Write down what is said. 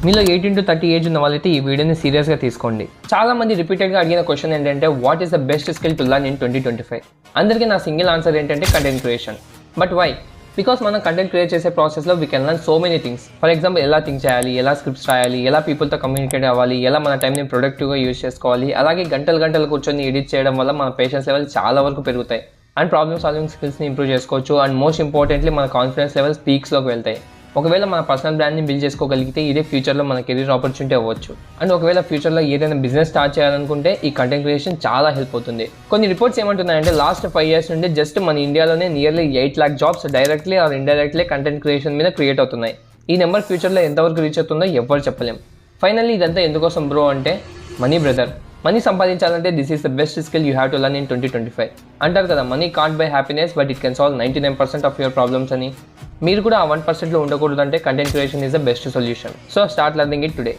మీలో 18 to 30 age ఉన్న వాళ్ళైతే ఈ వీడియోని సీరియస్గా తీసుకోండి. చాలా మంది రిపీటెడ్గా అడిగిన క్వశ్చన్ ఏంటంటే what is the best skill to learn in 2025? అందరికీ నా సింగిల్ ఆన్సర్ ఏంటంటే content creation. But why? Because మనం కంటెంట్ క్రియేట్ చేసే ప్రాసెస్లో we can learn so many things. For example ఎలా థింక్ చేయాలి, ఎలా స్క్రిప్ట్స్ రాయాలి, ఎలా పీపుల్తో కమ్యూనికేట్ అవ్వాలి, ఎలా మన టైంని ప్రొడక్టివ్గా యూజ్ చేసుకోవాలి. అలాగే గంటలు కూర్చొని ఎడిట్ చేయడం వల్ల మన పేషెన్స్ లెవెల్ చాలా వరకు పెరుగుతాయి అండ్ ప్రాబ్లమ్ సాల్వింగ్ స్కిల్స్ని ఇంప్రూవ్ చేసుకోవచ్చు. అండ్ మోస్ట్ ఇంపార్టెంట్లీ మన కాన్ఫిడెన్స్ లెవెల్స్ పీక్స్లోకి వెళ్తాయి. ఒకవేళ మన పర్సనల్ బ్రాండ్ని బిల్డ్ చేసుకోగలిగితే ఇదే ఫ్యూచర్లో మన కెరీర్ ఆపర్చునిటీ అవ్వచ్చు. అండ్ ఒకవేళ ఫ్యూచర్లో ఏదైనా బిజినెస్ స్టార్ట్ చేయాలనుకుంటే ఈ కంటెంట్ క్రియేషన్ చాలా హెల్ప్ అవుతుంది. కొన్ని రిపోర్ట్స్ ఏమంటున్నాయంటే లాస్ట్ 5 years నుండి జస్ట్ మన ఇండియాలోనే nearly 8 lakh jobs directly or indirectly content creation మీద క్రియేట్ అవుతున్నాయి. ఈ నెంబర్ ఫ్యూచర్లో ఎంతవరకు రీచ్ అవుతుందో ఎవ్వరు చెప్పలేం. ఫైనల్లీ ఇదంతా ఎందుకోసం బ్రో అంటే మనీ బ్రదర్. మనీ సంపాదించాలంటే this is the best skill you have to learn in 2025. అంటారు కదా money can't buy happiness but it can solve 99% of your problems అని. మీరు కూడా ఆ 1%లో ఉండకూడదంటే content creation is the best solution. So start learning it today.